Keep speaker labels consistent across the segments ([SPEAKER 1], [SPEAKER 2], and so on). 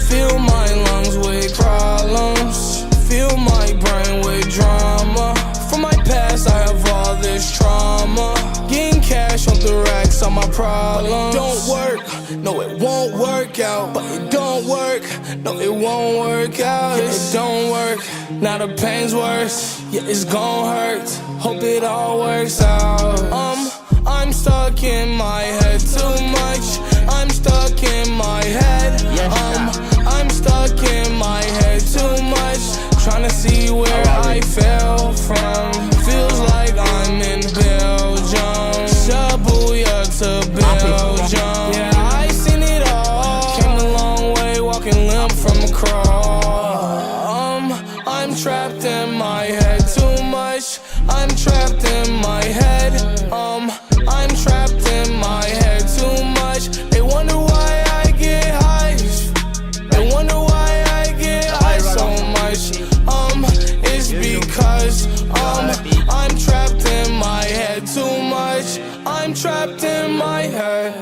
[SPEAKER 1] Fill my lungs with problems, fill my brain with drama. From my past I have all this trauma. Getting cash off the racks on my problems. But it don't work, no it won't work out. But it don't work, no it won't work out. Yeah, it don't work, now the pain's worse. Yeah, it's gon' hurt, hope it all works out. I'm stuck in my head too much. I'm stuck in my head. I'm stuck in my head too much. Tryna see where I fell from. Feels like I'm in Belgium. Shibuya to Belgium. Yeah, I seen it all. Came a long way, walking limp from a crawl. I'm trapped in my head too much. I'm trapped in my head. I'm trapped in my head too much. They wonder why I get high. They wonder why I get high so much. It's because I'm trapped in my head too much. I'm trapped in my head.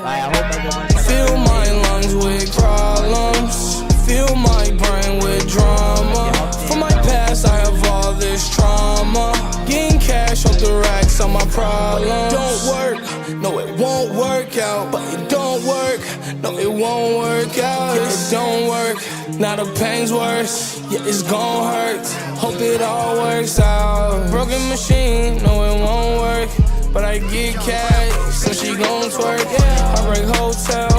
[SPEAKER 1] Fill my lungs with problems, fill my brain with drama. From my past I have all this trauma. Getting cash off the racks on my problems. Don't work, no it won't work out. But it don't work, no it won't work out. Yeah, it don't work, now the pain's worse. Yeah, it's gon' hurt, hope it all works out. Broken machine, no it won't work. But I get cash, so she gon' twerk. Heartbreak hotel,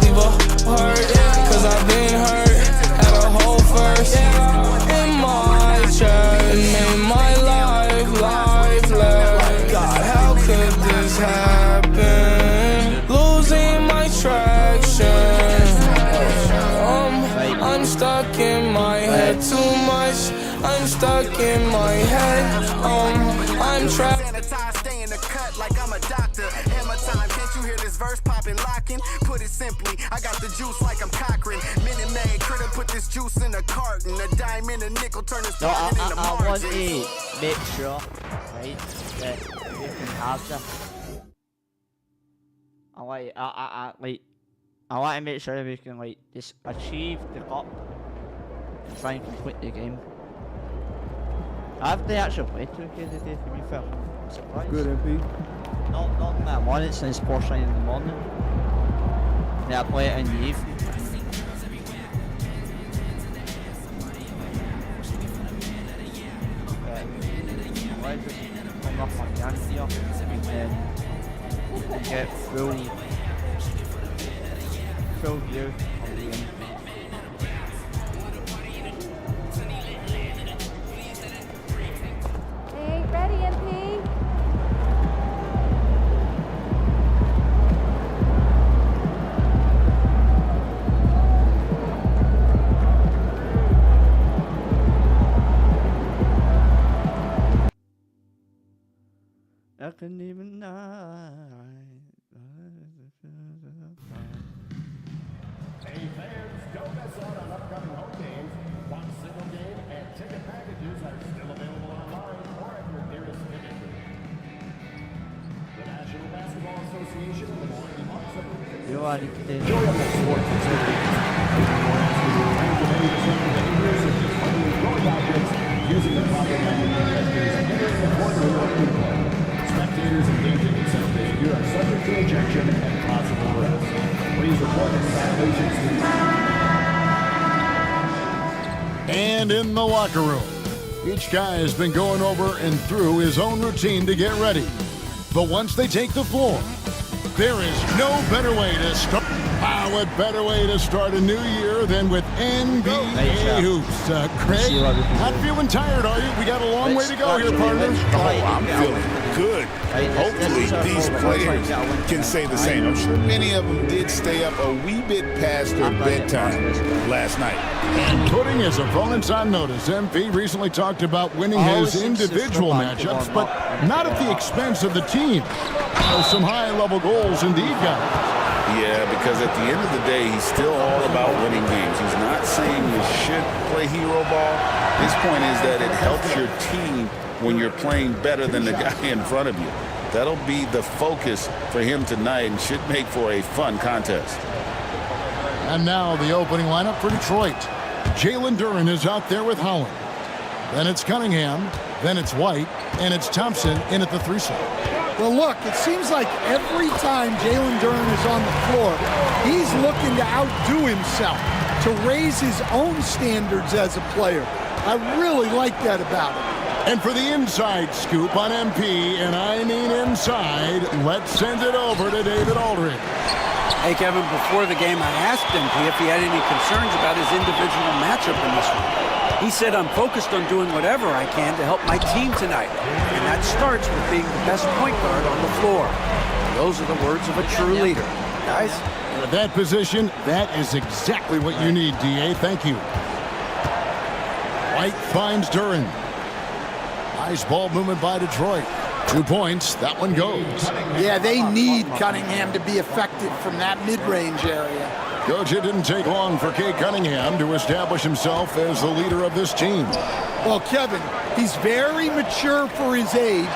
[SPEAKER 1] leave a hurt. Cause I've been hurt, had a hole first. In my chest, it made my life lifeless. God, how could this happen? Losing my traction. I'm stuck in my head too much. I'm stuck in my head. I'm trapped.
[SPEAKER 2] Stay in the cut like I'm a doctor. Hammer time, can't you hear this verse popping, locking? Put it simply, I got the juice like I'm Cochran. Minute Maid, critter put this juice in a carton. A dime in a nickel, turn this target into
[SPEAKER 3] I want
[SPEAKER 2] margins.
[SPEAKER 3] to make sure, right, that we can have this. I want to make sure that we can like just achieve the cup and try and complete the game. I've actually played 2K today, to be fair. I'm surprised.
[SPEAKER 4] Good, MP.
[SPEAKER 3] Not in that morning, since Porsche in the morning. Yeah, I play it in the evening. I just come off my gun here and get full view of the game.
[SPEAKER 5] Hey, ready, MP?
[SPEAKER 3] I couldn't even
[SPEAKER 6] Hey fans, don't miss out on upcoming home games. One single game and ticket packages are still available online or at your nearest ticket booth. The National Basketball Association and the Milwaukee Bucks have
[SPEAKER 3] You are the
[SPEAKER 6] enjoyable sports experience. Using the proper method of entering the formula of play. Spectators engaging in such behavior are subject to ejection and possible arrest. Please report any violations to
[SPEAKER 7] And in the locker room, each guy has been going over and through his own routine to get ready. But once they take the floor, there is no better way to start. Ah, what better way to start a new year than with NBA hoops. Craig, not feeling tired, are you? We got a long way to go here, partner.
[SPEAKER 4] Oh, I'm feeling good. Hopefully these players can say the same. I'm sure many of them did stay up a wee bit past their bedtime last night.
[SPEAKER 7] And putting his opponents on notice, MP recently talked about winning his individual matchups, but not at the expense of the team. Some high-level goals indeed, guys.
[SPEAKER 4] Yeah, because at the end of the day, he's still all about winning games. He's not saying you should play hero ball. His point is that it helps your team when you're playing better than the guy in front of you. That'll be the focus for him tonight and should make for a fun contest.
[SPEAKER 7] And now the opening lineup for Detroit. Jalen Duren is out there with Howland. Then it's Cunningham. Then it's White. And it's Thompson in at the 3 slot.
[SPEAKER 8] Well, look, it seems like every time Jalen Duren is on the floor, he's looking to outdo himself, to raise his own standards as a player. I really like that about him.
[SPEAKER 7] And for the inside scoop on MP, and I mean inside, let's send it over to David Aldridge.
[SPEAKER 9] Hey, Kevin, before the game, I asked MP if he had any concerns about his individual matchup in this one. He said, I'm focused on doing whatever I can to help my team tonight. And that starts with being the best point guard on the floor. Those are the words of a true leader. Guys?
[SPEAKER 7] At that position, that is exactly what you need, D.A. Thank you. White finds Duren. Nice ball movement by Detroit. 2 points. That one goes.
[SPEAKER 8] Yeah, they need Cunningham to be effective from that mid-range area.
[SPEAKER 7] Coach, it didn't take long for Cade Cunningham to establish himself as the leader of this team.
[SPEAKER 8] Well, Kevin, he's very mature for his age.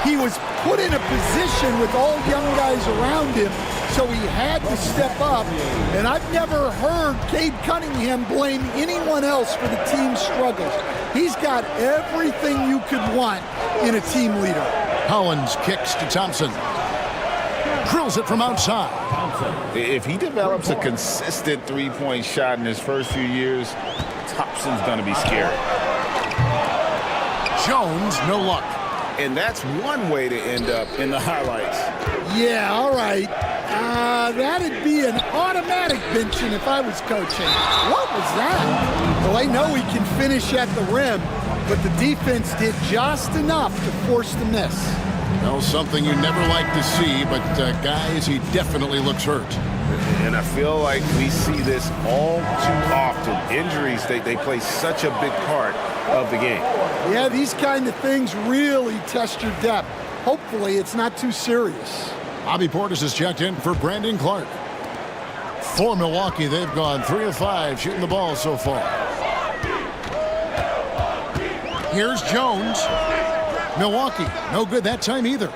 [SPEAKER 8] He was put in a position with all young guys around him, so he had to step up. And I've never heard Cade Cunningham blame anyone else for the team's struggles. He's got everything you could want in a team leader.
[SPEAKER 7] Collins kicks to Thompson. Drills it from outside.
[SPEAKER 4] If he develops a consistent three-point shot in his first few years, Thompson's going to be scary.
[SPEAKER 7] Jones, no luck.
[SPEAKER 4] And that's one way to end up in the highlights.
[SPEAKER 8] Yeah, all right. That'd be an automatic benching if I was coaching. What was that? Well, I know he can finish at the rim, but the defense did just enough to force the miss.
[SPEAKER 7] Well, something you never like to see, but guys, he definitely looks hurt.
[SPEAKER 4] And I feel like we see this all too often. Injuries, they play such a big part of the game.
[SPEAKER 8] Yeah, these kind of things really test your depth. Hopefully, it's not too serious.
[SPEAKER 7] Bobby Portis has checked in for Brandon Clark. For Milwaukee, they've gone 3 of 5 shooting the ball so far. Here's Jones. Milwaukee, no good that time either.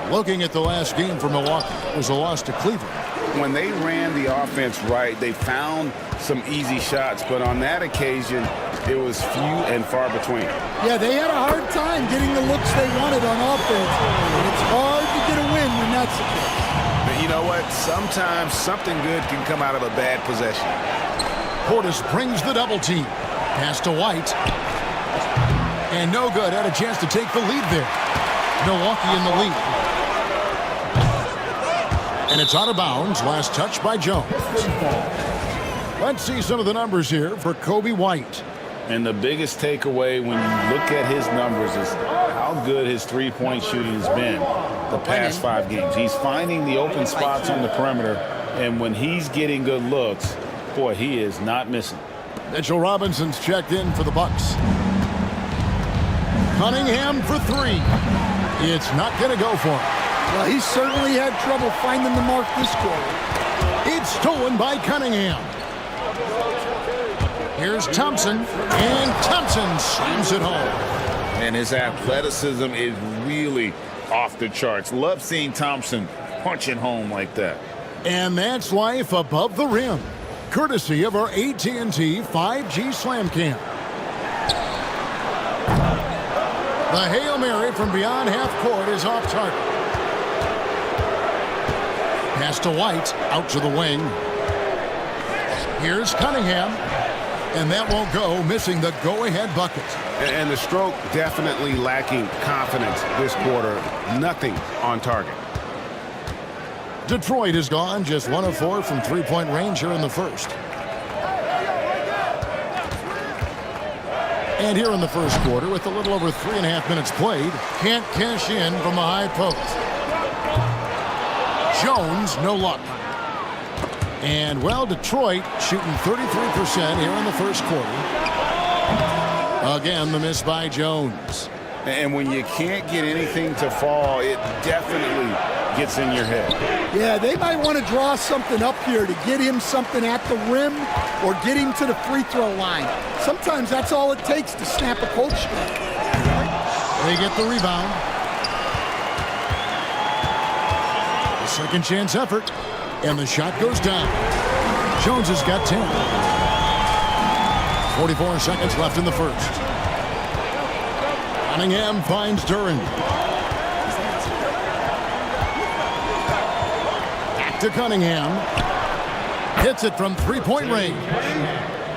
[SPEAKER 7] Looking at the last game for Milwaukee, it was a loss to Cleveland.
[SPEAKER 4] When they ran the offense right, they found some easy shots, but on that occasion, it was few and far between.
[SPEAKER 8] Yeah, they had a hard time getting the looks they wanted on offense. And it's hard to get a win when that's the case.
[SPEAKER 4] But you know what? Sometimes something good can come out of a bad possession.
[SPEAKER 7] Portis brings the double team. Pass to White. And no good. Had a chance to take the lead there. Milwaukee in the lead. And it's out of bounds. Last touch by Jones. Let's see some of the numbers here for Coby White.
[SPEAKER 4] And the biggest takeaway when you look at his numbers is how good his three-point shooting has been the past 5 games. He's finding the open spots on the perimeter, and when he's getting good looks, boy, he is not missing.
[SPEAKER 7] Mitchell Robinson's checked in for the Bucks. Cunningham for 3. It's not going to go for him.
[SPEAKER 8] Well, he certainly had trouble finding the mark this quarter.
[SPEAKER 7] It's stolen by Cunningham. Here's Thompson, and Thompson slams it home.
[SPEAKER 4] And his athleticism is really off the charts. Love seeing Thompson punching home like that.
[SPEAKER 7] And that's life above the rim, courtesy of our AT&T 5G Slam Cam. The Hail Mary from beyond half court is off target. Pass to White, out to the wing. Here's Cunningham. And that won't go, missing the go-ahead bucket.
[SPEAKER 10] And the stroke definitely lacking confidence this quarter. Nothing on target.
[SPEAKER 7] Detroit has gone just 1 of 4 from three-point range here in the first. And here in the first quarter, with a little over 3.5 minutes played, can't cash in from the high post. Jones, no luck. And, well, Detroit shooting 33% here in the first quarter. Again, the miss by Jones.
[SPEAKER 4] And when you can't get anything to fall, it definitely gets in your head.
[SPEAKER 8] Yeah, they might want to draw something up here to get him something at the rim or get him to the free throw line. Sometimes that's all it takes to snap a coach.
[SPEAKER 7] They get the rebound. A second chance effort, and the shot goes down. Jones has got 10. 44 seconds left in the first. Cunningham finds Duren. Back to Cunningham. Hits it from three-point range.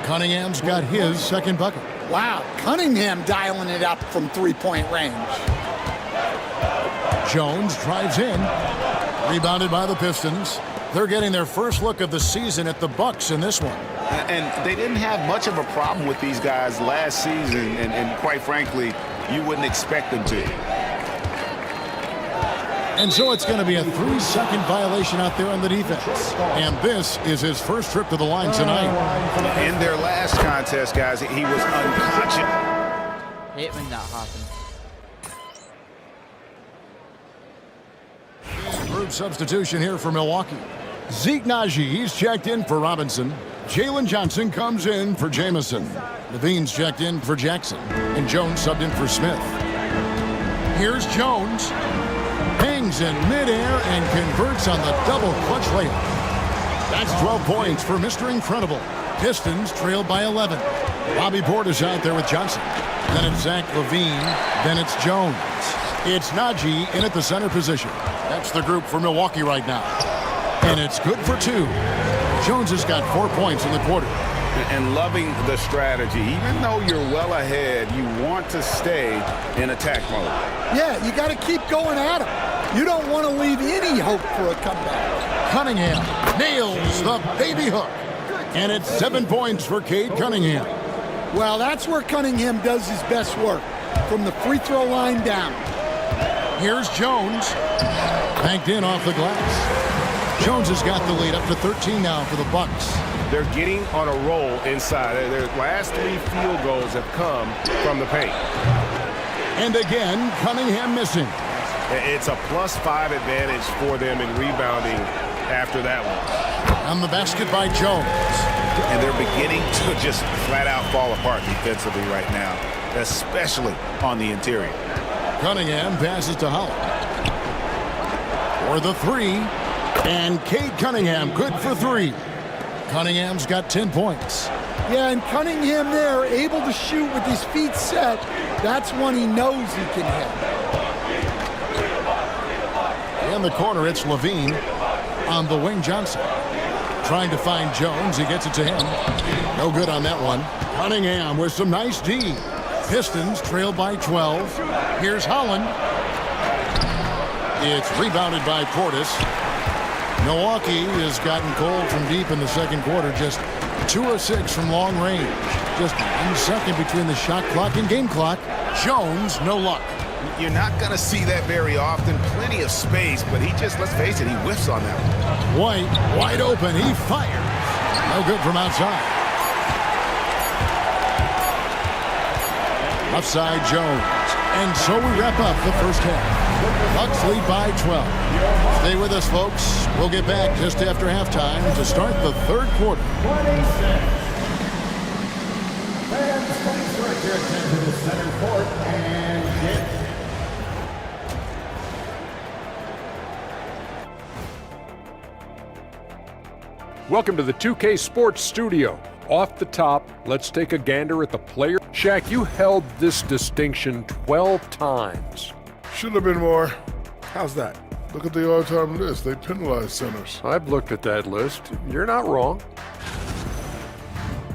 [SPEAKER 7] Cunningham's got his second bucket.
[SPEAKER 8] Wow, Cunningham dialing it up from three-point range.
[SPEAKER 7] Jones drives in. Rebounded by the Pistons. They're getting their first look of the season at the Bucks in this one.
[SPEAKER 4] And they didn't have much of a problem with these guys last season, and quite frankly, you wouldn't expect them to.
[SPEAKER 7] And so it's going to be a 3-second violation out there on the defense. And this is his first trip to the line tonight.
[SPEAKER 4] In their last contest, guys, he was unconscious.
[SPEAKER 3] Hate when that happens.
[SPEAKER 7] Group substitution here for Milwaukee. Zeke Najee's checked in for Robinson. Jalen Johnson comes in for Jamison. Levine's checked in for Jackson. And Jones subbed in for Smith. Here's Jones. Hangs in midair and converts on the double clutch layup. That's 12 points for Mr. Incredible. Pistons trailed by 11. Bobby Portis out there with Johnson. Then it's Zach LaVine. Then it's Jones. It's Najee in at the center position. That's the group for Milwaukee right now. And it's good for 2. Jones has got 4 points in the quarter.
[SPEAKER 4] And loving the strategy. Even though you're well ahead, you want to stay in attack mode.
[SPEAKER 8] Yeah, you got to keep going at him. You don't want to leave any hope for a comeback.
[SPEAKER 7] Cunningham nails the baby hook. And it's 7 points for Cade Cunningham.
[SPEAKER 8] Well, that's where Cunningham does his best work, from the free throw line down.
[SPEAKER 7] Here's Jones. Banked in off the glass. Jones has got the lead up to 13 now for the Bucks.
[SPEAKER 10] They're getting on a roll inside. Their last 3 field goals have come from the paint.
[SPEAKER 7] And again, Cunningham missing.
[SPEAKER 10] It's a +5 advantage for them in rebounding after that one.
[SPEAKER 7] On the basket by Jones.
[SPEAKER 4] And they're beginning to just flat out fall apart defensively right now, especially on the interior.
[SPEAKER 7] Cunningham passes to Holland. For the 3. And Cade Cunningham good for 3. Cunningham's got 10 points.
[SPEAKER 8] Yeah, and Cunningham there, able to shoot with his feet set. That's when he knows he can hit.
[SPEAKER 7] In the corner, it's Levine. On the wing, Johnson. Trying to find Jones. He gets it to him. No good on that one. Cunningham with some nice D. Pistons trail by 12. Here's Holland. It's rebounded by Portis. Milwaukee has gotten cold from deep in the second quarter. Just 2 of 6 from long range. Just 1 second between the shot clock and game clock. Jones, no luck.
[SPEAKER 4] You're not going to see that very often. Plenty of space, but he just, let's face it, he whiffs on that one.
[SPEAKER 7] White, wide open. He fires. No good from outside. Left side, Jones. And so we wrap up the first half. Bucks lead by 12. Stay with us, folks. We'll get back just after halftime to start the third quarter.
[SPEAKER 6] Fans, please direct your attention to the center court and get.
[SPEAKER 11] Welcome to the 2K Sports Studio. Off the top, let's take a gander at the player. Shaq, you held this distinction 12 times.
[SPEAKER 12] Should have been more. How's that? Look at the all-time list. They penalize centers.
[SPEAKER 11] I've looked at that list. You're not wrong.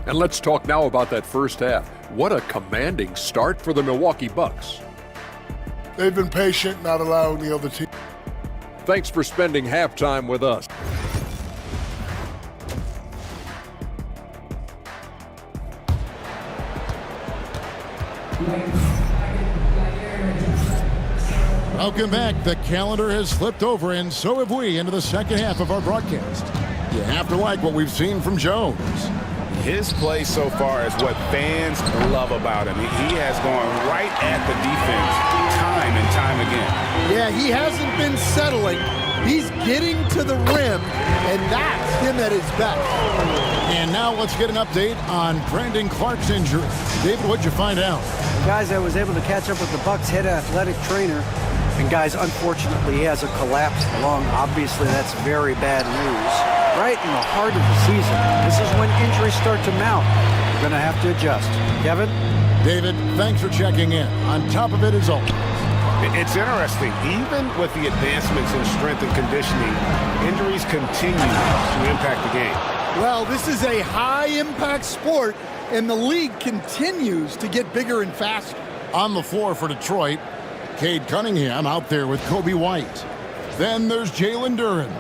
[SPEAKER 11] And let's talk now about that first half. What a commanding start for the Milwaukee Bucks.
[SPEAKER 12] They've been patient, not allowing the other team.
[SPEAKER 11] Thanks for spending halftime with us.
[SPEAKER 7] Welcome back. The calendar has flipped over, and so have we, into the second half of our broadcast. You have to like what we've seen from Jones.
[SPEAKER 4] His play so far is what fans love about him. He has gone right at the defense time and time again.
[SPEAKER 8] Yeah, he hasn't been settling. He's getting to the rim, and that's him at his best.
[SPEAKER 7] And now let's get an update on Brandon Clark's injury. David, what'd you find out?
[SPEAKER 9] Guys, I was able to catch up with the Bucks head athletic trainer. And guys, unfortunately, he has a collapsed lung. Obviously, that's very bad news. Right in the heart of the season. This is when injuries start to mount. We're going to have to adjust. Kevin?
[SPEAKER 7] David, thanks for checking in. On top of it as always.
[SPEAKER 10] It's interesting. Even with the advancements in strength and conditioning, injuries continue to impact the game.
[SPEAKER 8] Well, this is a high-impact sport, and the league continues to get bigger and faster.
[SPEAKER 7] On the floor for Detroit, Cade Cunningham out there with Kobe White. Then there's Jalen Duren.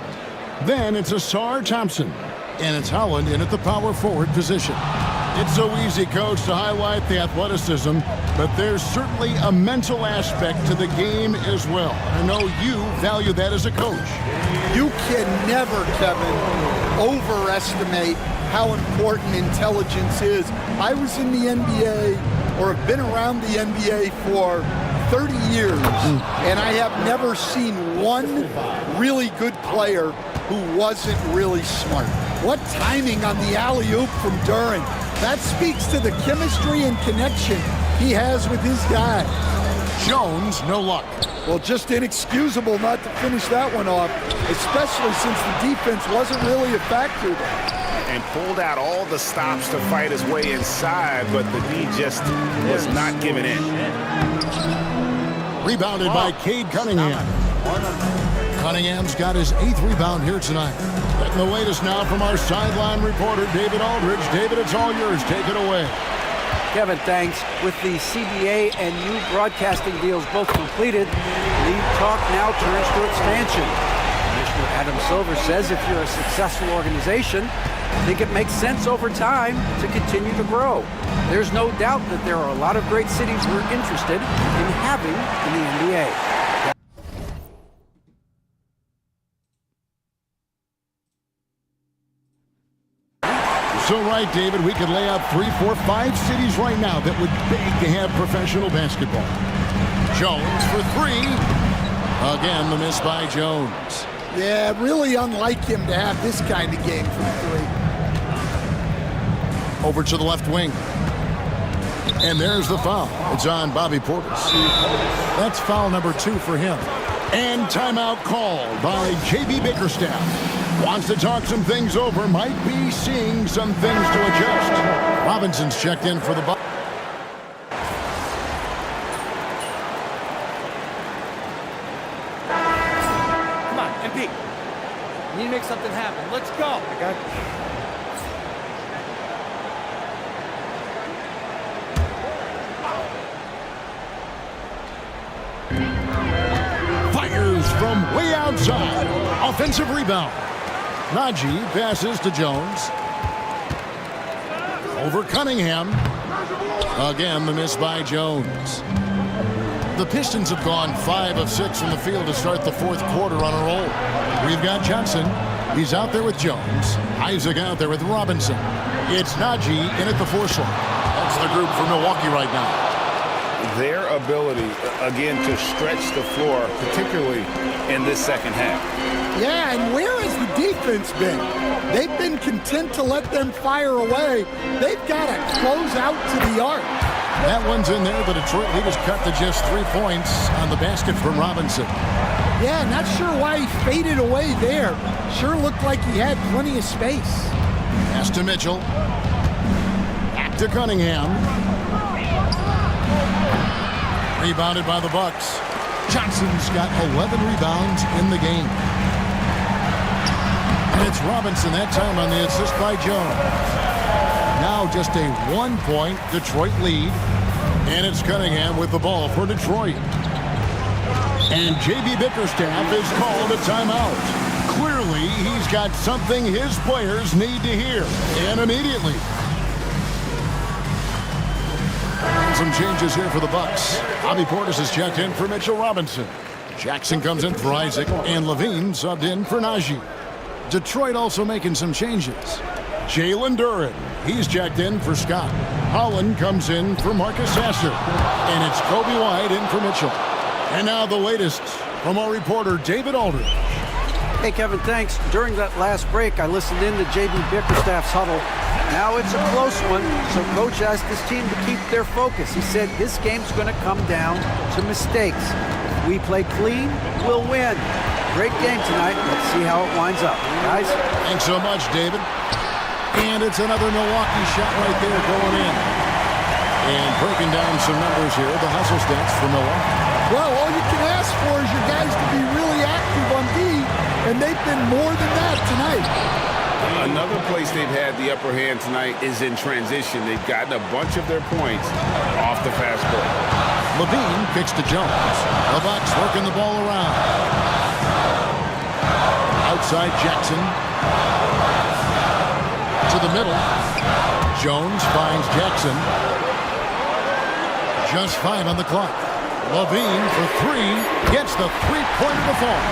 [SPEAKER 7] Then it's Asar Thompson. And it's Holland in at the power forward position. It's so easy, Coach, to highlight the athleticism, but there's certainly a mental aspect to the game as well. I know you value that as a coach.
[SPEAKER 8] You can never, Kevin, overestimate how important intelligence is. I was in the NBA, or have been around the NBA for 30 years, and I have never seen one really good player who wasn't really smart. What timing on the alley-oop from Duren. That speaks to the chemistry and connection he has with his guy.
[SPEAKER 7] Jones, no luck.
[SPEAKER 8] Well, just inexcusable not to finish that one off, especially since the defense wasn't really a factor there.
[SPEAKER 10] And pulled out all the stops to fight his way inside, but the D just was not giving in.
[SPEAKER 7] Rebounded by Cade Cunningham. Cunningham's got his 8th rebound here tonight. Getting the latest now from our sideline reporter, David Aldridge. David, it's all yours. Take it away.
[SPEAKER 9] Kevin, thanks. With the CBA and new broadcasting deals both completed, league talk now turns to expansion. Commissioner Adam Silver says if you're a successful organization, I think it makes sense over time to continue to grow. There's no doubt that there are a lot of great cities we're interested in having in the NBA.
[SPEAKER 7] So right, David, we could lay out 3, 4, 5 cities right now that would beg to have professional basketball. Jones for 3. Again, the miss by Jones.
[SPEAKER 8] Yeah, really unlike him to have this kind of game from 3.
[SPEAKER 7] Over to the left wing. And there's the foul. It's on Bobby Portis. That's foul number 2 for him. And timeout called by J.B. Bickerstaff. Wants to talk some things over, might be seeing some things to adjust. Robinson's checked in for the Bucks.
[SPEAKER 3] Come on, MP. You need to make something happen. Let's go. I got
[SPEAKER 7] Fires from way outside. Offensive rebound. Najee passes to Jones. Over Cunningham. Again, the miss by Jones. The Pistons have gone 5 of 6 from the field to start the 4th quarter on a roll. We've got Johnson. He's out there with Jones. Isaac out there with Robinson. It's Najee in at the 4 slot. That's the group for Milwaukee right now.
[SPEAKER 4] Their ability, again, to stretch the floor, particularly in this second half.
[SPEAKER 8] Yeah, and where has the defense been? They've been content to let them fire away. They've got to close out to the arc.
[SPEAKER 7] That one's in there. The Detroit leaders cut to just 3 points on the basket from Robinson.
[SPEAKER 8] Yeah, not sure why he faded away there. Sure looked like he had plenty of space.
[SPEAKER 7] Pass to Mitchell. Back to Cunningham. Rebounded by the Bucks. Johnson's got 11 rebounds in the game. And it's Robinson that time on the assist by Jones. Now just a 1-point Detroit lead. And it's Cunningham with the ball for Detroit. And J.B. Bickerstaff is called a timeout. Clearly, he's got something his players need to hear, and immediately. Some changes here for the Bucks. Bobby Portis is checked in for Mitchell Robinson. Jackson comes in for Isaac, and Levine subbed in for Najee. Detroit also making some changes. Jalen Duren, he's checked in for Scott. Holland comes in for Marcus Sasser. And it's Kobe White in for Mitchell. And now the latest from our reporter, David Aldridge.
[SPEAKER 9] Hey, Kevin, thanks. During that last break, I listened in to J.B. Bickerstaff's huddle. Now it's a close one, so Coach asked his team to keep their focus. He said this game's going to come down to mistakes. If we play clean, we'll win. Great game tonight. Let's see how it winds up. Guys?
[SPEAKER 7] Thanks so much, David. And it's another Milwaukee shot right there going in. And breaking down some numbers here, the hustle stats for Milwaukee.
[SPEAKER 8] Well, all you can ask for is your guys to be really active on D, and they've been more than that tonight.
[SPEAKER 4] Another place they've had the upper hand tonight is in transition. They've gotten a bunch of their points off the fast break.
[SPEAKER 7] Levine kicks to Jones. The Bucks working the ball around. Outside Jackson. To the middle. Jones finds Jackson. Just 5 on the clock. Levine for 3. Gets the three-pointer to fall.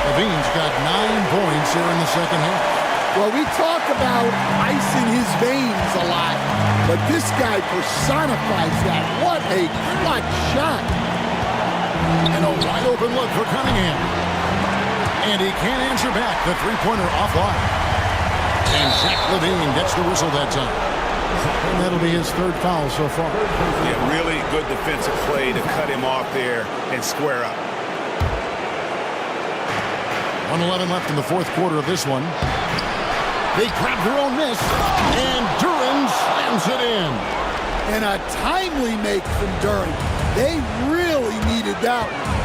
[SPEAKER 7] Levine's got 9 points here in the second half.
[SPEAKER 8] Well, we talk about ice in his veins a lot, but this guy personifies that. What a clutch shot.
[SPEAKER 7] And a wide open look for Cunningham. And he can't answer back. The three-pointer offline. And Zach Levine gets the whistle that time. And that'll be his 3rd foul so far.
[SPEAKER 10] Yeah, really good defensive play to cut him off there and square up.
[SPEAKER 7] 1:11 left in the 4th quarter of this one. They grab their own miss, and Duren slams it in.
[SPEAKER 8] And a timely make from Duren. They really needed that one.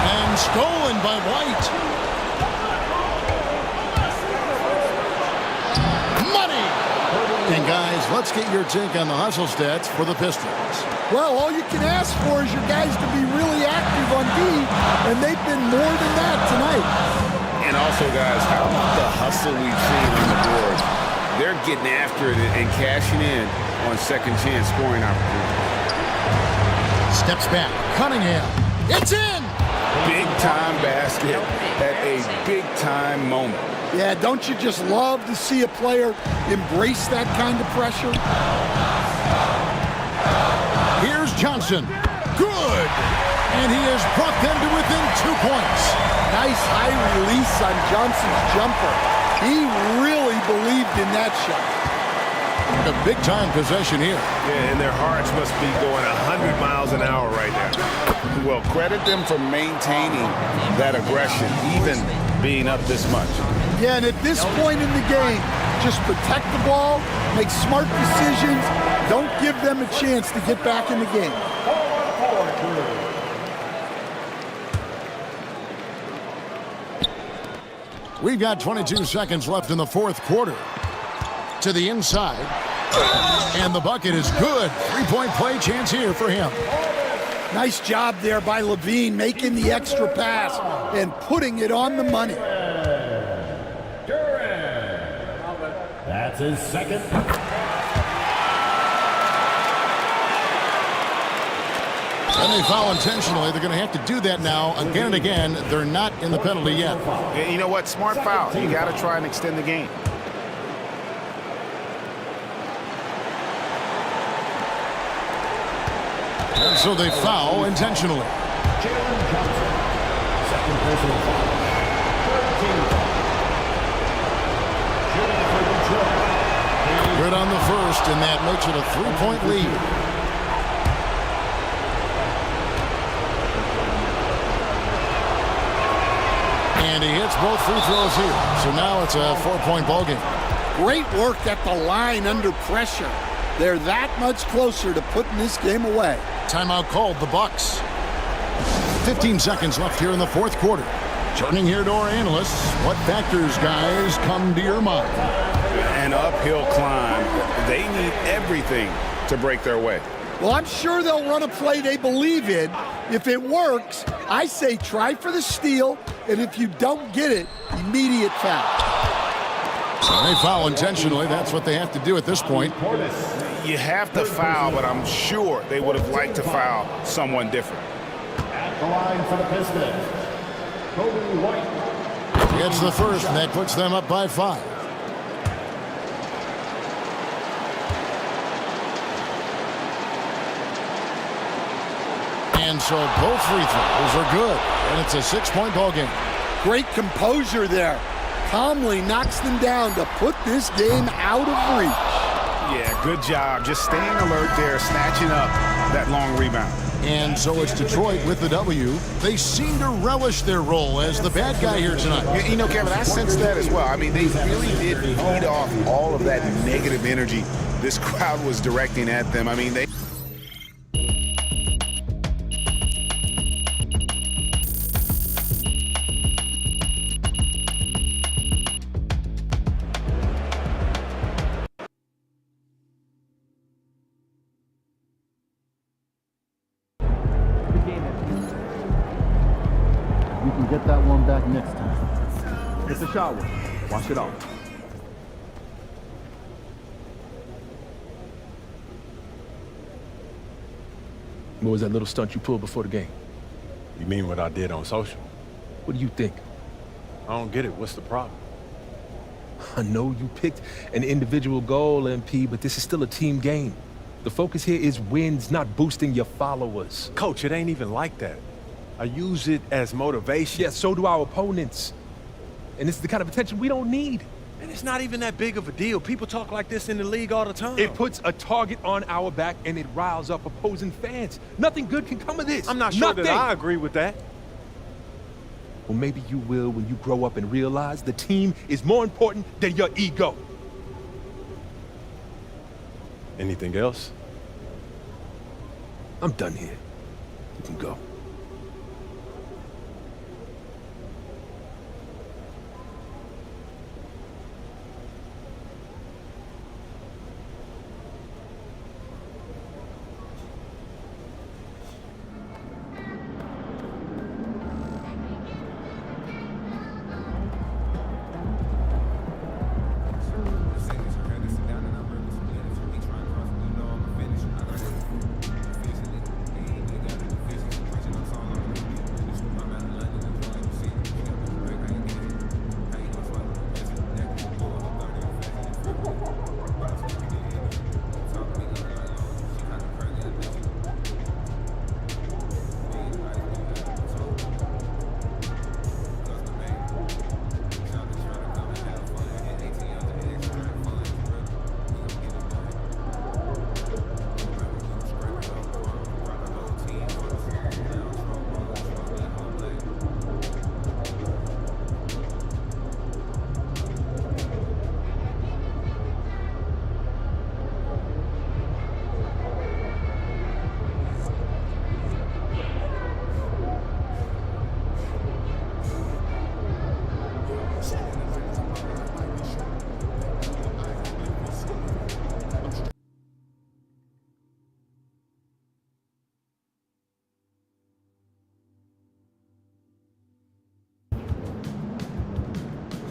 [SPEAKER 7] And stolen by White. Money! And guys, let's get your take on the hustle stats for the Pistons.
[SPEAKER 8] Well, all you can ask for is your guys to be really active on D, and they've been more than that tonight.
[SPEAKER 4] And also, guys, how about the hustle we've seen on the board? They're getting after it and cashing in on second chance scoring opportunity.
[SPEAKER 7] Steps back. Cunningham. It's in!
[SPEAKER 4] Big-time basket at a big-time moment.
[SPEAKER 8] Yeah, don't you just love to see a player embrace that kind of pressure?
[SPEAKER 7] Here's Johnson. Good! And he has brought them to within 2 points.
[SPEAKER 8] Nice high release on Johnson's jumper. He really believed in that shot.
[SPEAKER 7] A big-time possession here.
[SPEAKER 10] Yeah, and their hearts must be going 100 miles an hour right now.
[SPEAKER 4] Well, credit them for maintaining that aggression, even being up this much.
[SPEAKER 8] Yeah, and at this point in the game, just protect the ball, make smart decisions, don't give them a chance to get back in the game.
[SPEAKER 7] We've got 22 seconds left in the 4th quarter. To the inside. And the bucket is good. 3-point play chance here for him.
[SPEAKER 8] Nice job there by Levine, making the extra pass and putting it on the money.
[SPEAKER 6] That's his second.
[SPEAKER 7] And they foul intentionally. They're going to have to do that now again and again. They're not in the penalty yet.
[SPEAKER 10] And you know what? Smart foul. You got to try and extend the game.
[SPEAKER 7] And so they foul intentionally.
[SPEAKER 6] Jalen Johnson, second personal foul. 13 foul. Shooting for Detroit.
[SPEAKER 7] Good on the first, and that makes it a 3-point lead. And he hits both free throws here. So now it's a 4-point ball game.
[SPEAKER 8] Great work at the line under pressure. They're that much closer to putting this game away.
[SPEAKER 7] Timeout called, the Bucks. 15 seconds left here in the 4th quarter. Turning here to our analysts. What factors, guys, come to your mind?
[SPEAKER 4] An uphill climb. They need everything to break their way.
[SPEAKER 8] Well, I'm sure they'll run a play they believe in, If it works, I say try for the steal, and if you don't get it, immediate foul.
[SPEAKER 7] So they foul intentionally. That's what they have to do at this point.
[SPEAKER 10] You have to foul, but I'm sure they would have liked to foul someone different.
[SPEAKER 6] At the line for the Pistons, Kobe White.
[SPEAKER 7] Gets the first, and that puts them up by 5. And so both free throws are good, and it's a 6-point ball game.
[SPEAKER 8] Great composure there. Calmly knocks them down to put this game out of reach.
[SPEAKER 10] Yeah, good job. Just staying alert there, snatching up that long rebound.
[SPEAKER 7] And so it's Detroit with the W. They seem to relish their role as the bad guy here tonight.
[SPEAKER 10] You know, Kevin, I sense that as well. I mean, they really did feed off all of that negative energy this crowd was directing at them. I mean, they...
[SPEAKER 6] You can get that one back next time. It's a shower. Wash it off.
[SPEAKER 13] What was that little stunt you pulled before the game?
[SPEAKER 14] You mean what I did on social?
[SPEAKER 13] What do you think?
[SPEAKER 14] I don't get it. What's the problem?
[SPEAKER 13] I know you picked an individual goal, MP, but this is still a team game. The focus here is wins, not boosting your followers.
[SPEAKER 14] Coach, it ain't even like that. I use it as motivation.
[SPEAKER 13] Yeah, so do our opponents. And this is the kind of attention we don't need.
[SPEAKER 14] And it's not even that big of a deal. People talk like this in the league all the time.
[SPEAKER 13] It puts a target on our back and it riles up opposing fans. Nothing good can come of this.
[SPEAKER 14] I'm not sure that I agree with that.
[SPEAKER 13] Well, maybe you will when you grow up and realize the team is more important than your ego.
[SPEAKER 14] Anything else?
[SPEAKER 13] I'm done here. You can go.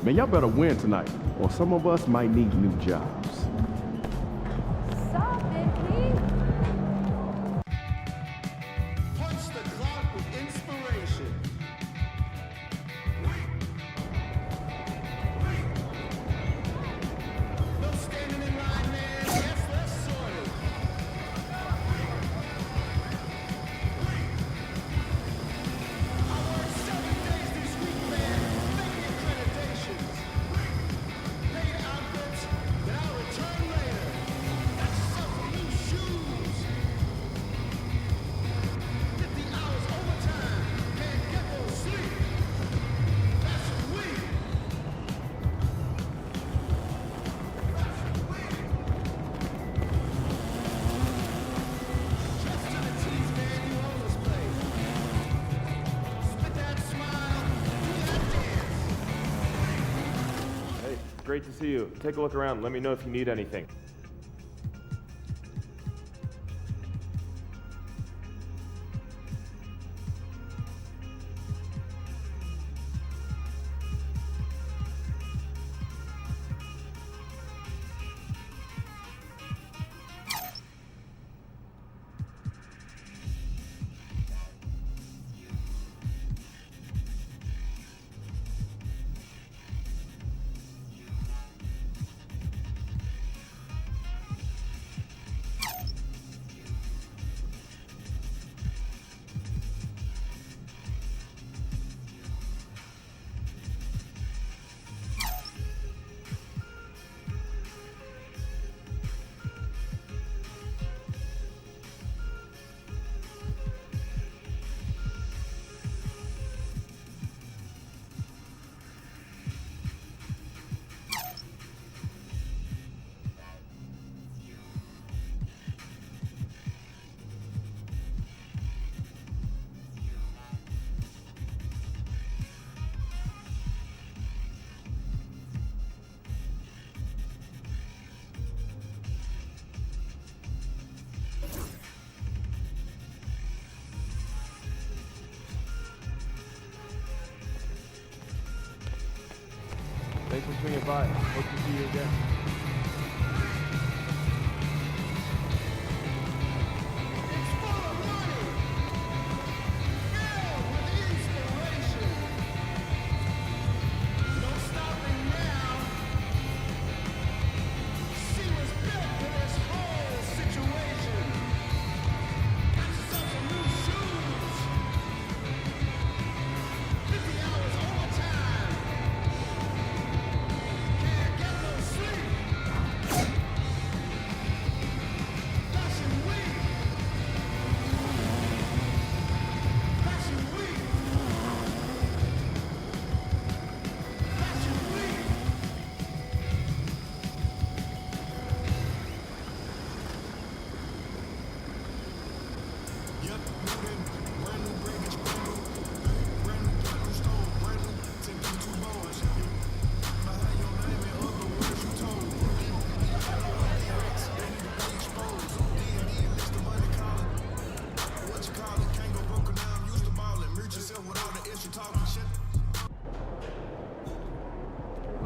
[SPEAKER 6] Man, y'all better win tonight, or some of us might need new jobs.
[SPEAKER 5] Stop it, please.
[SPEAKER 2] Punch the clock with inspiration. No standing in line, man. Yes, let's sort it. I worked 7 days this week, man. Many accreditations. Paid outfits that I'll return later. Got yourself some new shoes. 50 hours overtime. Can't get no sleep. That's weak. Just to the tease, man. You own this place. Spit that smile. Do that dance.
[SPEAKER 15] Hey, great to see you. Take a look around. Let me know if you need anything. Thanks for swinging by. Hope to see you again.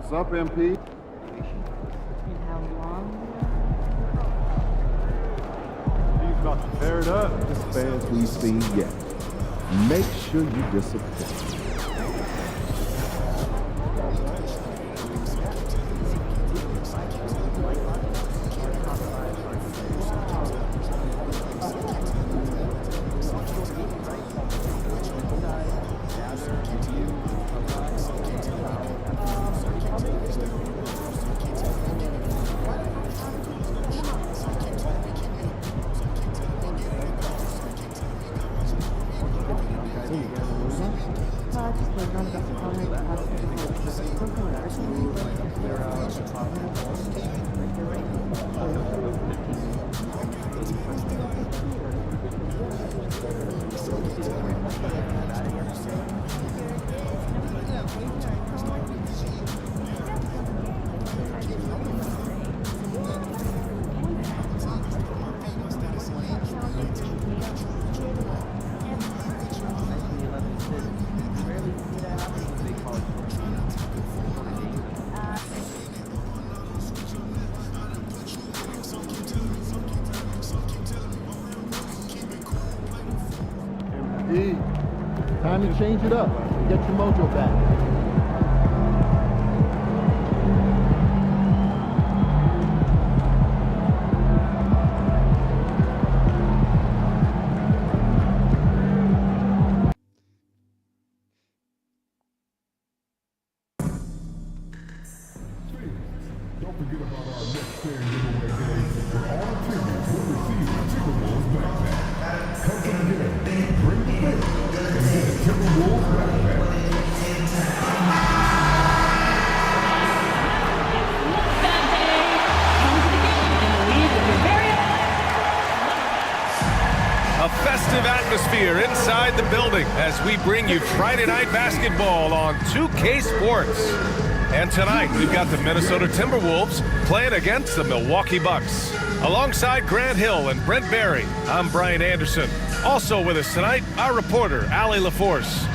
[SPEAKER 12] What's up, MP?
[SPEAKER 15] He's about to tear it up.
[SPEAKER 16] This fans we've seen yet. Make sure you disappoint. Time to change it up. Get your mojo back.
[SPEAKER 17] A festive atmosphere inside the building as we bring you Friday Night Basketball on 2K Sports. And tonight, we've got the Minnesota Timberwolves playing against the Milwaukee Bucks. Alongside Grant Hill and Brent Barry, I'm Brian Anderson. Also with us tonight, our reporter, Allie LaForce.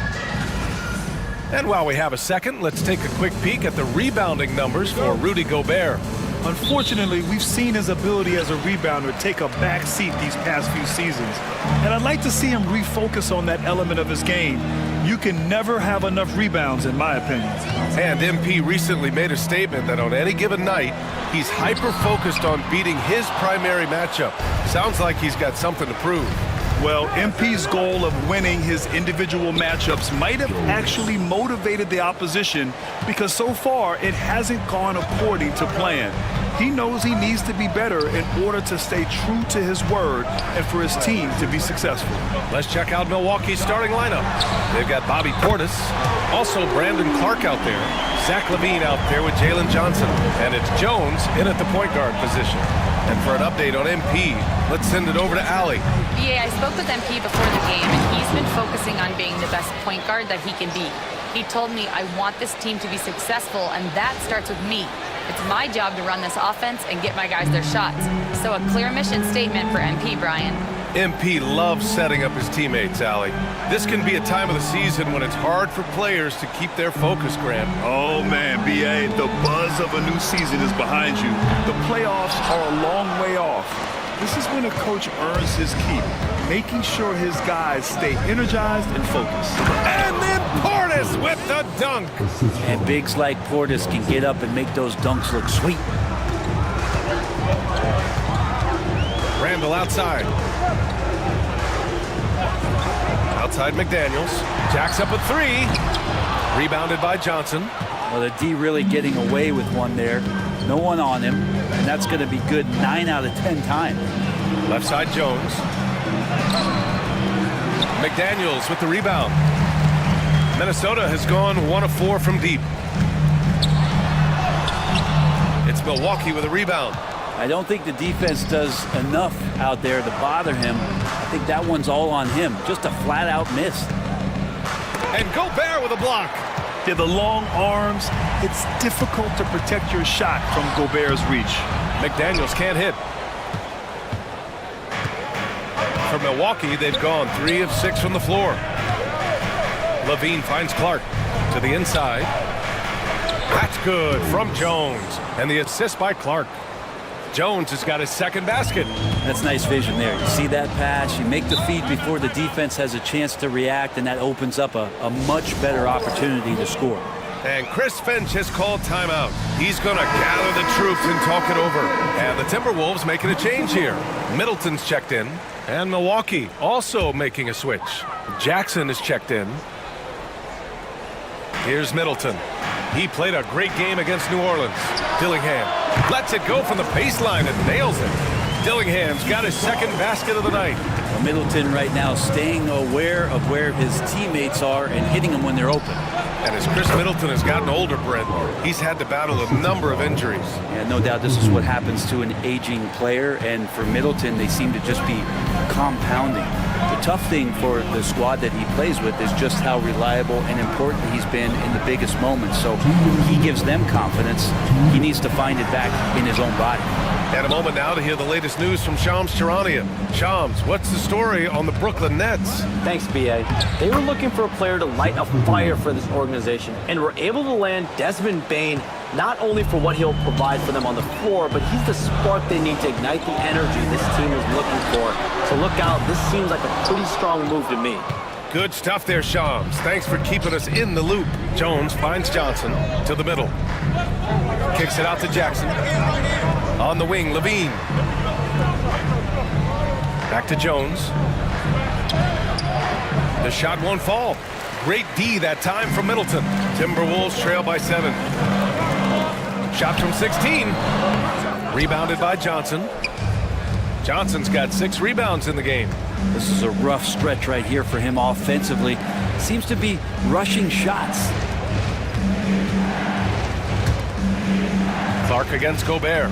[SPEAKER 17] And while we have a second, let's take a quick peek at the rebounding numbers for Rudy Gobert.
[SPEAKER 18] Unfortunately, we've seen his ability as a rebounder take a back seat these past few seasons. And I'd like to see him refocus on that element of his game. You can never have enough rebounds, in my opinion.
[SPEAKER 17] And MP recently made a statement that on any given night, he's hyper-focused on beating his primary matchup. Sounds like he's got something to prove.
[SPEAKER 18] Well, MP's goal of winning his individual matchups might have actually motivated the opposition because so far it hasn't gone according to plan. He knows he needs to be better in order to stay true to his word and for his team to be successful.
[SPEAKER 17] Let's check out Milwaukee's starting lineup. They've got Bobby Portis, also Brandon Clark out there, Zach LaVine out there with Jalen Johnson, and it's Jones in at the point guard position. And for an update on MP, let's send it over to Allie.
[SPEAKER 19] Yeah, I spoke with MP before the game, and he's been focusing on being the best point guard that he can be. He told me, I want this team to be successful, and that starts with me. It's my job to run this offense and get my guys their shots. So a clear mission statement for MP, Brian.
[SPEAKER 17] MP loves setting up his teammates, Allie. This can be a time of the season when it's hard for players to keep their focus, Grant.
[SPEAKER 18] Oh, man, B.A., the buzz of a new season is behind you. The playoffs are a long way off. This is when a coach earns his keep, making sure his guys stay energized and focused.
[SPEAKER 17] And then Portis with the dunk.
[SPEAKER 9] And bigs like Portis can get up and make those dunks look sweet.
[SPEAKER 17] Randall outside. Outside McDaniels. Jacks up a three. Rebounded by Johnson.
[SPEAKER 9] Well, the D really getting away with one there. No one on him. And that's going to be good 9 out of 10 times.
[SPEAKER 17] Left side Jones. McDaniels with the rebound. Minnesota has gone 1 of 4 from deep. It's Milwaukee with a rebound.
[SPEAKER 9] I don't think the defense does enough out there to bother him. I think that one's all on him. Just a flat-out miss.
[SPEAKER 17] And Gobert with a block.
[SPEAKER 18] Yeah, the long arms, it's difficult to protect your shot from Gobert's reach.
[SPEAKER 17] McDaniels can't hit. For Milwaukee, they've gone 3 of 6 from the floor. Levine finds Clark to the inside. That's good from Jones. And the assist by Clark. Jones has got his second basket.
[SPEAKER 9] That's nice vision there. You see that pass, you make the feed before the defense has a chance to react, and that opens up a much better opportunity to score.
[SPEAKER 17] And Chris Finch has called timeout. He's going to gather the troops and talk it over. And the Timberwolves making a change here. Middleton's checked in. And Milwaukee also making a switch. Jackson is checked in. Here's Middleton. He played a great game against New Orleans. Dillingham lets it go from the baseline and nails it. Dillingham's got his second basket of the night.
[SPEAKER 9] Well, Middleton right now staying aware of where his teammates are and hitting them when they're open.
[SPEAKER 17] And as Chris Middleton has gotten older, Brent, he's had to battle a number of injuries.
[SPEAKER 9] Yeah, no doubt this is what happens to an aging player, and for Middleton, they seem to just be compounding. The tough thing for the squad that he plays with is just how reliable and important he's been in the biggest moments. So he gives them confidence. He needs to find it back in his own body.
[SPEAKER 17] And a moment now to hear the latest news from Shams Charania. Shams, what's the story on the Brooklyn Nets?
[SPEAKER 20] Thanks, B.A. They were looking for a player to light a fire for this organization and were able to land Desmond Bane, not only for what he'll provide for them on the floor, but he's the spark they need to ignite the energy this team is looking for. So look out, this seems like a pretty strong move to me.
[SPEAKER 17] Good stuff there, Shams. Thanks for keeping us in the loop. Jones finds Johnson to the middle. Kicks it out to Jackson. On the wing, Levine. Back to Jones. The shot won't fall. Great D that time from Middleton. Timberwolves trail by 7. Shot from 16. Rebounded by Johnson. Johnson's got 6 rebounds in the game.
[SPEAKER 9] This is a rough stretch right here for him offensively. Seems to be rushing shots.
[SPEAKER 17] Clark against Gobert.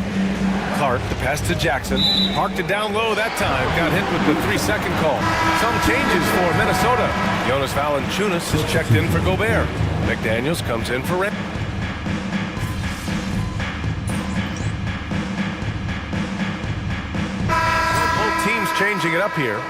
[SPEAKER 17] Clark, the pass to Jackson. Parked it down low that time. Got hit with the 3-second call. Some changes for Minnesota. Jonas Valanciunas is checked in for Gobert. McDaniels comes in for Rand. Both teams changing it up here.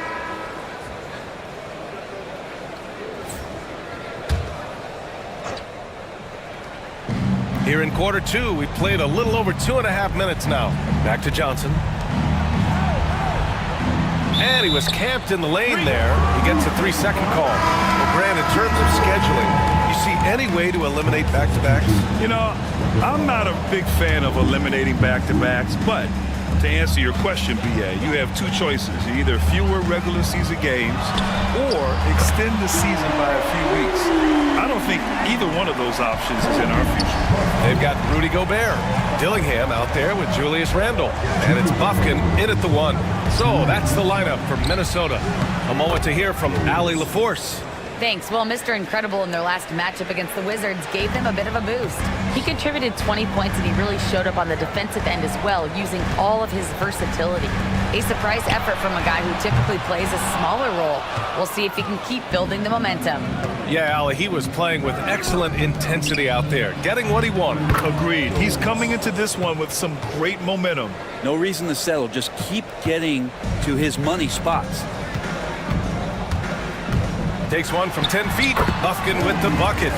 [SPEAKER 17] Here in quarter 2, we've played a little over 2.5 minutes now. Back to Johnson. And he was camped in the lane there. He gets a 3-second call. Well, Grant, in terms of scheduling, you see any way to eliminate back-to-backs?
[SPEAKER 18] You know, I'm not a big fan of eliminating back-to-backs, but to answer your question, B.A., you have 2 choices. Either fewer regular season games or extend the season by a few weeks. I don't think either one of those options is in our future.
[SPEAKER 17] They've got Rudy Gobert. Dillingham out there with Julius Randle. And it's Bufkin in at the 1. So that's the lineup for Minnesota. A moment to hear from Allie LaForce.
[SPEAKER 19] Thanks. Well, Mr. Incredible in their last matchup against the Wizards gave them a bit of a boost. He contributed 20 points, and he really showed up on the defensive end as well, using all of his versatility. A surprise effort from a guy who typically plays a smaller role. We'll see if he can keep building the momentum.
[SPEAKER 17] Yeah, Ali, he was playing with excellent intensity out there, getting what he wanted.
[SPEAKER 18] Agreed. He's coming into this one with some great momentum.
[SPEAKER 9] No reason to settle. Just keep getting to his money spots.
[SPEAKER 17] Takes one from 10 feet. Bufkin with the bucket.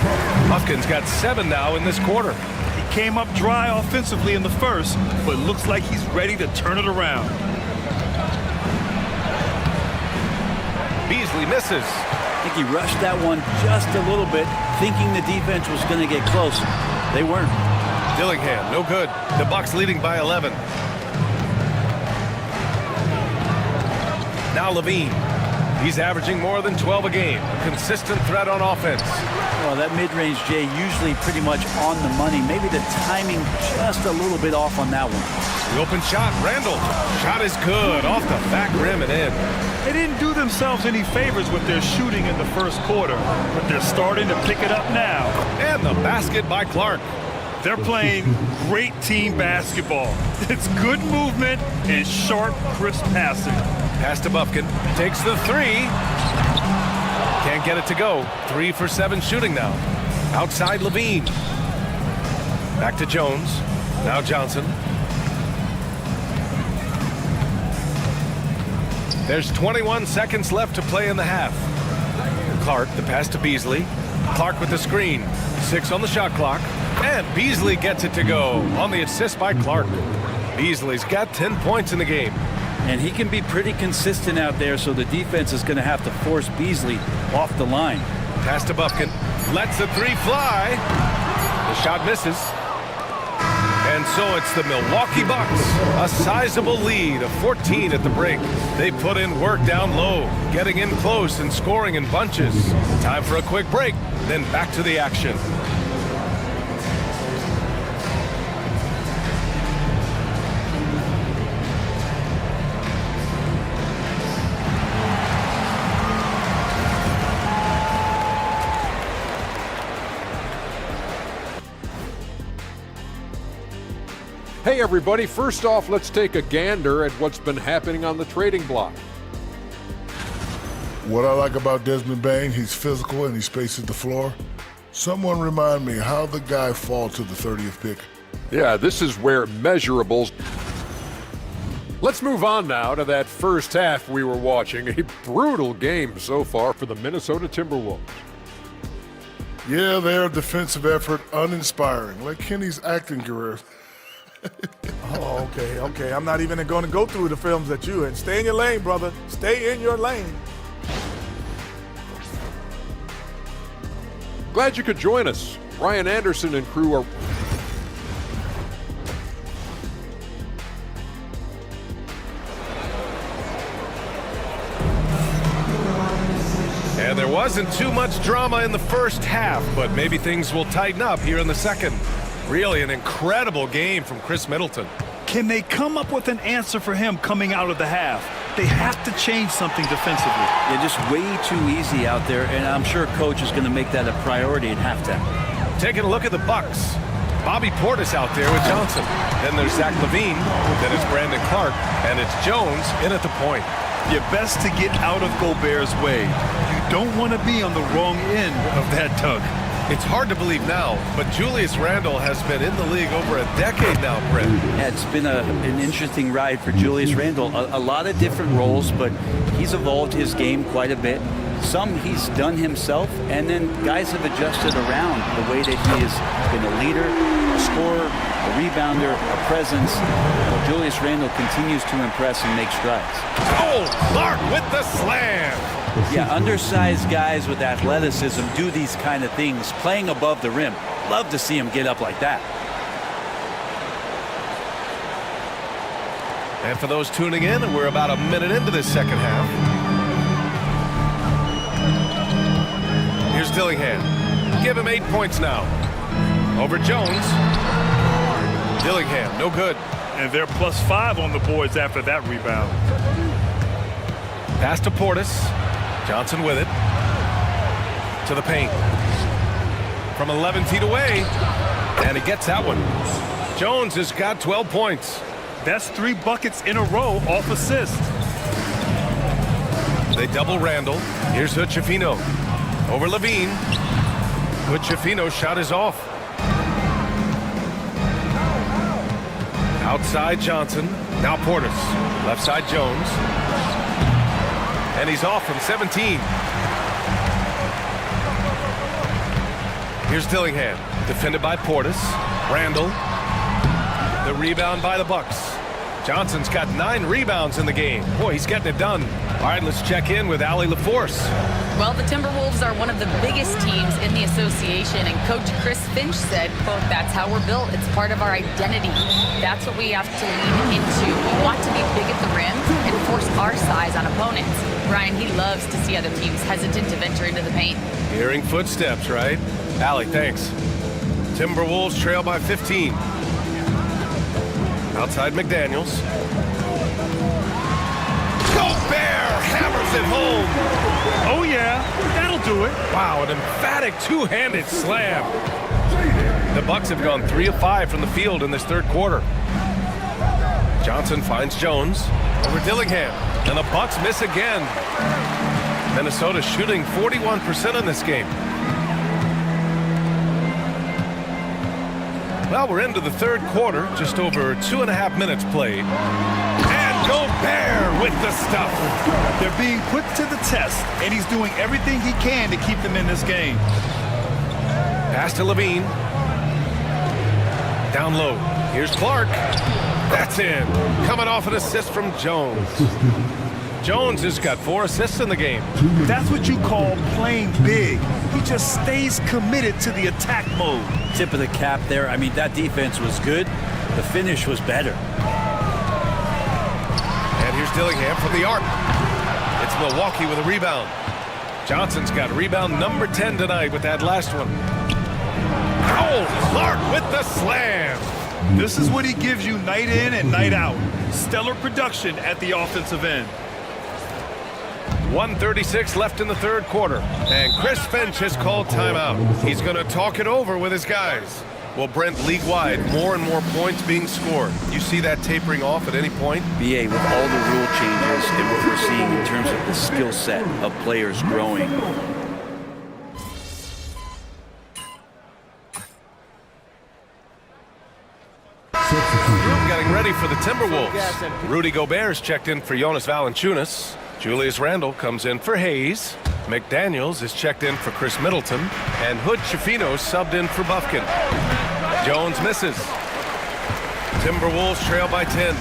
[SPEAKER 17] Bufkin's got 7 now in this quarter.
[SPEAKER 18] He came up dry offensively in the first, but looks like he's ready to turn it around.
[SPEAKER 17] Beasley misses.
[SPEAKER 9] I think he rushed that one just a little bit, thinking the defense was going to get close. They weren't.
[SPEAKER 17] Dillingham, no good. The Bucks leading by 11. Now Levine. He's averaging more than 12 a game. A consistent threat on offense.
[SPEAKER 9] Well, that mid-range, Jay, usually pretty much on the money. Maybe the timing just a little bit off on that one.
[SPEAKER 17] The open shot, Randall. Shot is good, off the back rim and in.
[SPEAKER 18] They didn't do themselves any favors with their shooting in the first quarter, but they're starting to pick it up now.
[SPEAKER 17] And the basket by Clark.
[SPEAKER 18] They're playing great team basketball. It's good movement and sharp, crisp passing.
[SPEAKER 17] Pass to Bufkin. Takes the 3. Can't get it to go. 3 for 7 shooting now. Outside Levine. Back to Jones. Now Johnson. There's 21 seconds left to play in the half. Clark, the pass to Beasley. Clark with the screen. 6 on the shot clock. And Beasley gets it to go on the assist by Clark. Beasley's got 10 points in the game.
[SPEAKER 9] And he can be pretty consistent out there, so the defense is going to have to force Beasley off the line.
[SPEAKER 17] Pass to Bufkin. Lets the 3 fly. The shot misses. And so it's the Milwaukee Bucks. A sizable lead of 14 at the break. They put in work down low, getting in close and scoring in bunches. Time for a quick break, then back to the action.
[SPEAKER 11] Hey everybody, first off, let's take a gander at what's been happening on the trading block.
[SPEAKER 12] What I like about Desmond Bane, he's physical and he spaces the floor. Someone remind me how the guy fall to the 30th pick.
[SPEAKER 11] Yeah, this is where measurables. Let's move on now to that first half we were watching. A brutal game so far for the Minnesota Timberwolves.
[SPEAKER 12] Yeah, their defensive effort uninspiring, like Kenny's acting career.
[SPEAKER 15] Oh, okay. I'm not even going to go through the films that you in. Stay in your lane, brother. Stay in your lane.
[SPEAKER 11] Glad you could join us. Ryan Anderson and crew are...
[SPEAKER 17] And there wasn't too much drama in the first half, but maybe things will tighten up here in the second. Really an incredible game from Chris Middleton.
[SPEAKER 18] Can they come up with an answer for him coming out of the half? They have to change something defensively.
[SPEAKER 9] They're just way too easy out there, and I'm sure coach is going to make that a priority at halftime.
[SPEAKER 17] Taking a look at the Bucks. Bobby Portis out there with Johnson. Then there's Zach Levine. Then it's Brandon Clark. And it's Jones in at the point.
[SPEAKER 18] You're best to get out of Gobert's way. You don't want to be on the wrong end of that tug.
[SPEAKER 17] It's hard to believe now, but Julius Randle has been in the league over a decade now, Brett.
[SPEAKER 9] Yeah, it's been an interesting ride for Julius Randle. A lot of different roles, but he's evolved his game quite a bit. Some he's done himself, and then guys have adjusted around the way that he has been a leader, a scorer, a rebounder, a presence. Well, Julius Randle continues to impress and make strides.
[SPEAKER 17] Oh, Clark with the slam!
[SPEAKER 9] Yeah, undersized guys with athleticism do these kind of things, playing above the rim. Love to see him get up like that.
[SPEAKER 17] And for those tuning in, we're about a minute into this second half. Here's Dillingham. Give him 8 points now. Over Jones. Dillingham, no good.
[SPEAKER 18] And they're +5 on the boards after that rebound.
[SPEAKER 17] Pass to Portis. Johnson with it. To the paint. From 11 feet away. And he gets that one. Jones has got 12 points.
[SPEAKER 18] That's 3 buckets in a row off assist.
[SPEAKER 17] They double Randall. Here's Hood-Schifino. Over Levine. Hood-Schifino's shot is off. Outside Johnson. Now Portis. Left side Jones. And he's off from 17. Here's Dillingham. Defended by Portis. Randall. The rebound by the Bucks. Johnson's got 9 rebounds in the game. Boy, he's getting it done. All right, let's check in with Allie LaForce.
[SPEAKER 19] Well, the Timberwolves are one of the biggest teams in the association, and Coach Chris Finch said, quote, "That's how we're built. It's part of our identity. That's what we have to lean into. We want to be big at the rim and force our size on opponents." Brian, he loves to see other teams hesitant to venture into the paint.
[SPEAKER 17] Hearing footsteps, right? Allie, thanks. Timberwolves trail by 15. Outside McDaniels. Gobert hammers it home.
[SPEAKER 18] Oh, yeah. That'll do it.
[SPEAKER 17] Wow, an emphatic two-handed slam. The Bucks have gone 3 of 5 from the field in this third quarter. Johnson finds Jones over Dillingham. And the Bucks miss again. Minnesota shooting 41% in this game. Well, we're into the third quarter, just over 2.5 minutes played. And Gobert with the stuff.
[SPEAKER 18] They're being put to the test, and he's doing everything he can to keep them in this game.
[SPEAKER 17] Pass to Levine. Down low. Here's Clark. That's in. Coming off an assist from Jones. Jones has got 4 assists in the game.
[SPEAKER 18] That's what you call playing big. He just stays committed to the attack mode.
[SPEAKER 9] Tip of the cap there. I mean, that defense was good. The finish was better.
[SPEAKER 17] And here's Dillingham from the arc. It's Milwaukee with a rebound. Johnson's got rebound number 10 tonight with that last one. Oh, Clark with the slam.
[SPEAKER 18] This is what he gives you night in and night out. Stellar production at the offensive end.
[SPEAKER 17] 1:36 left in the third quarter. And Chris Finch has called timeout. He's going to talk it over with his guys. Well, Brent, league-wide, more and more points being scored. You see that tapering off at any point?
[SPEAKER 9] BA, with all the rule changes and what we're seeing in terms of the skill set of players growing.
[SPEAKER 17] Getting ready for the Timberwolves. Rudy Gobert's checked in for Jonas Valanciunas. Julius Randle comes in for Hayes. McDaniels is checked in for Chris Middleton. And Hood-Schifino subbed in for Bufkin. Jones misses. Timberwolves trail by 10.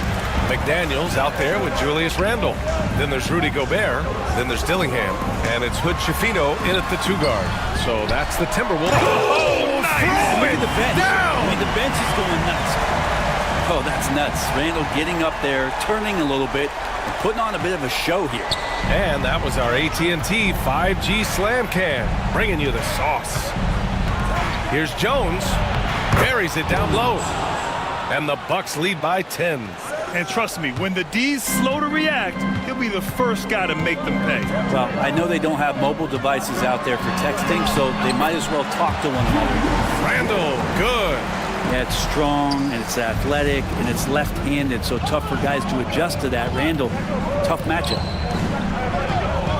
[SPEAKER 17] McDaniels out there with Julius Randle. Then there's Rudy Gobert. Then there's Dillingham. And it's Hood-Schifino in at the 2 guard. So that's the Timberwolves. Oh, nice!
[SPEAKER 9] Look at the bench. I mean, the bench is going nuts. Oh, that's nuts. Randall getting up there, turning a little bit, and putting on a bit of a show here.
[SPEAKER 17] And that was our AT&T 5G Slam Cam, bringing you the sauce. Here's Jones. Buries it down low. And the Bucks lead by 10.
[SPEAKER 18] And trust me, when the D's slow to react, he'll be the first guy to make them pay.
[SPEAKER 9] Well, I know they don't have mobile devices out there for texting, so they might as well talk to one another.
[SPEAKER 17] Randall, good.
[SPEAKER 9] Yeah, it's strong, and it's athletic, and it's left-handed, so tough for guys to adjust to that. Randall, tough matchup.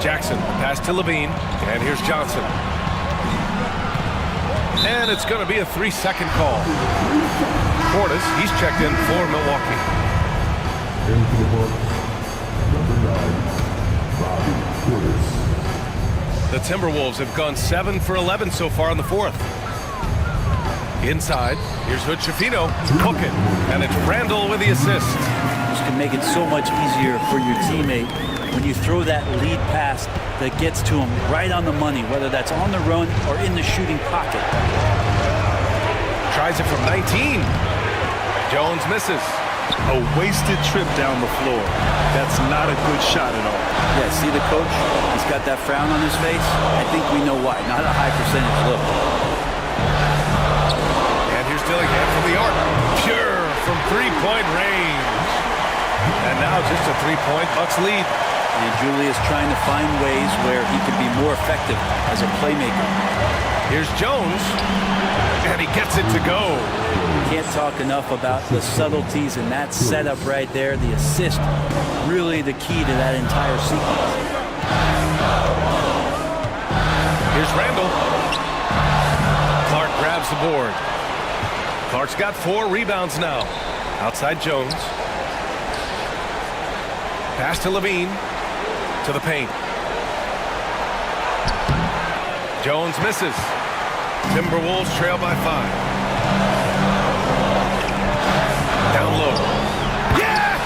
[SPEAKER 17] Jackson, pass to Levine, and here's Johnson. And it's going to be a 3-second call. Portis, he's checked in for Milwaukee. The Timberwolves have gone 7 for 11 so far in the fourth. Inside, here's Hood-Schifino, hook it, and it's Randall with the assist.
[SPEAKER 9] This can make it so much easier for your teammate when you throw that lead pass that gets to him right on the money, whether that's on the run or in the shooting pocket.
[SPEAKER 17] Tries it from 19. Jones misses.
[SPEAKER 18] A wasted trip down the floor. That's not a good shot at all.
[SPEAKER 9] Yeah, see the coach? He's got that frown on his face. I think we know why. Not a high percentage look.
[SPEAKER 17] Dillingham from the arc. Pure from three-point range. And now just a 3-point Bucks lead.
[SPEAKER 9] And Julius trying to find ways where he can be more effective as a playmaker.
[SPEAKER 17] Here's Jones, and he gets it to go.
[SPEAKER 9] Can't talk enough about the subtleties in that setup right there. The assist, really the key to that entire sequence.
[SPEAKER 17] Here's Randall. Clark grabs the board. Clark's got 4 rebounds now. Outside Jones. Pass to Levine. To the paint. Jones misses. Timberwolves trail by 5. Down low.
[SPEAKER 18] Yes!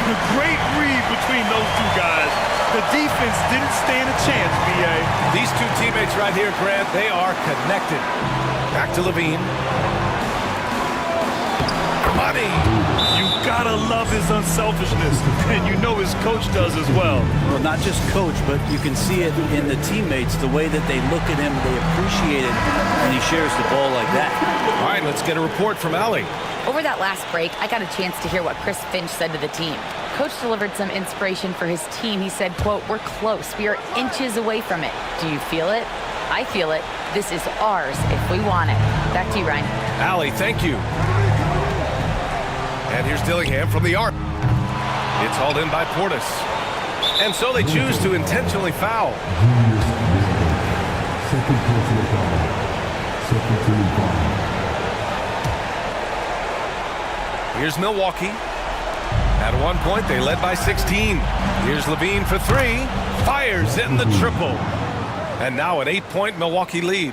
[SPEAKER 18] A great read between those two guys. The defense didn't stand a chance, B.A.
[SPEAKER 17] These two teammates right here, Grant, they are connected. Back to Levine. Money.
[SPEAKER 18] You gotta love his unselfishness, and you know his coach does as well.
[SPEAKER 9] Well, not just coach, but you can see it in the teammates, the way that they look at him, they appreciate it when he shares the ball like that.
[SPEAKER 17] All right, let's get a report from Allie.
[SPEAKER 19] Over that last break, I got a chance to hear what Chris Finch said to the team. Coach delivered some inspiration for his team. He said, quote, "We're close. We are inches away from it. Do you feel it? I feel it. This is ours if we want it." Back to you, Ryan.
[SPEAKER 17] Allie, thank you. And here's Dillingham from the arc. It's hauled in by Portis. And so they choose to intentionally foul. Here's Milwaukee. At one point, they led by 16. Here's Levine for 3. Fires in the triple. And now an 8-point Milwaukee lead.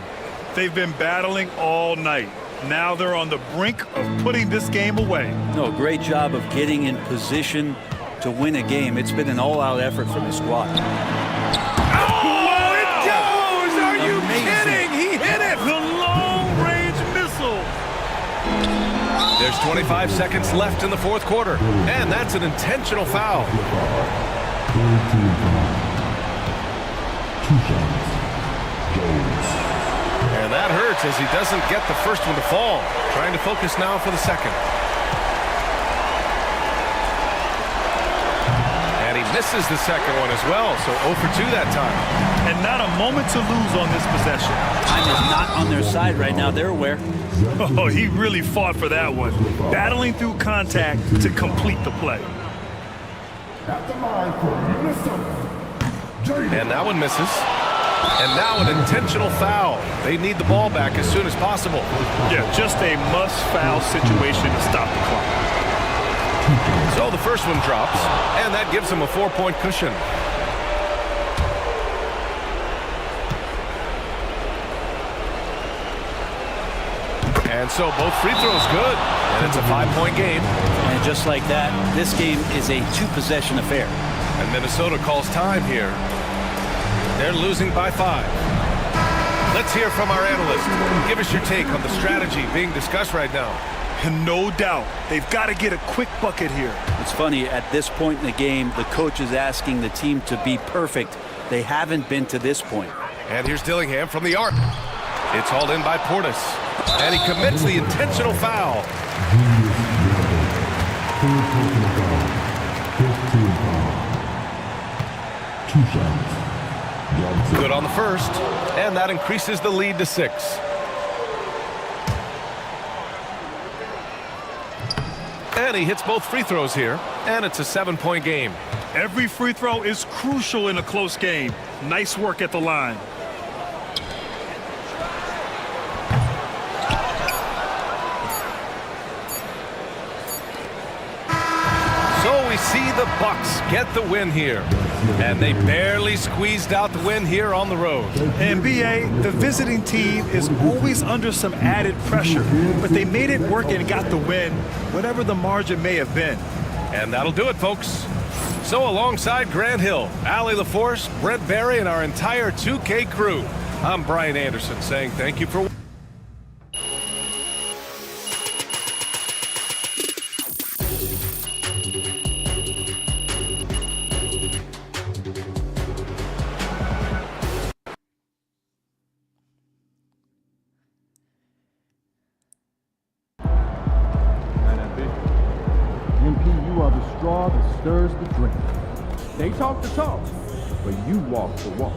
[SPEAKER 18] They've been battling all night. Now they're on the brink of putting this game away.
[SPEAKER 9] No, great job of getting in position to win a game. It's been an all-out effort from the squad.
[SPEAKER 18] Oh, it goes! Are you kidding? He hit it! The long-range missile.
[SPEAKER 17] There's 25 seconds left in the fourth quarter. And that's an intentional foul.
[SPEAKER 16] 2 shots. Jones.
[SPEAKER 17] And that hurts as he doesn't get the first one to fall. Trying to focus now for the second. And he misses the second one as well, so 0 for 2 that time.
[SPEAKER 18] And not a moment to lose on this possession.
[SPEAKER 9] Time is not on their side right now. They're aware.
[SPEAKER 18] Oh, he really fought for that one. Battling through contact to complete the play.
[SPEAKER 12] At the line for Minnesota.
[SPEAKER 17] And that one misses. And now an intentional foul. They need the ball back as soon as possible.
[SPEAKER 18] Yeah, just a must-foul situation to stop the clock.
[SPEAKER 17] So the first one drops, and that gives them a 4-point cushion. And so both free throws good, and it's a 5-point game.
[SPEAKER 9] And just like that, this game is a 2-possession affair.
[SPEAKER 17] And Minnesota calls time here. They're losing by 5. Let's hear from our analyst. Give us your take on the strategy being discussed right now.
[SPEAKER 18] And no doubt, they've got to get a quick bucket here.
[SPEAKER 9] It's funny, at this point in the game, the coach is asking the team to be perfect. They haven't been to this point.
[SPEAKER 17] And here's Dillingham from the arc. It's hauled in by Portis. And he commits the intentional foul. Good on the first, and that increases the lead to 6. And he hits both free throws here, and it's a 7-point game.
[SPEAKER 18] Every free throw is crucial in a close game. Nice work at the line.
[SPEAKER 17] So we see the Bucks get the win here. And they barely squeezed out the win here on the road.
[SPEAKER 18] And B.A., the visiting team is always under some added pressure, but they made it work and got the win, whatever the margin may have been.
[SPEAKER 17] And that'll do it, folks. So alongside Grant Hill, Allie LaForce, Brent Barry, and our entire 2K crew, I'm Brian Anderson saying thank you for
[SPEAKER 16] straw that stirs the drink. They talk the talk, but you walk the walk.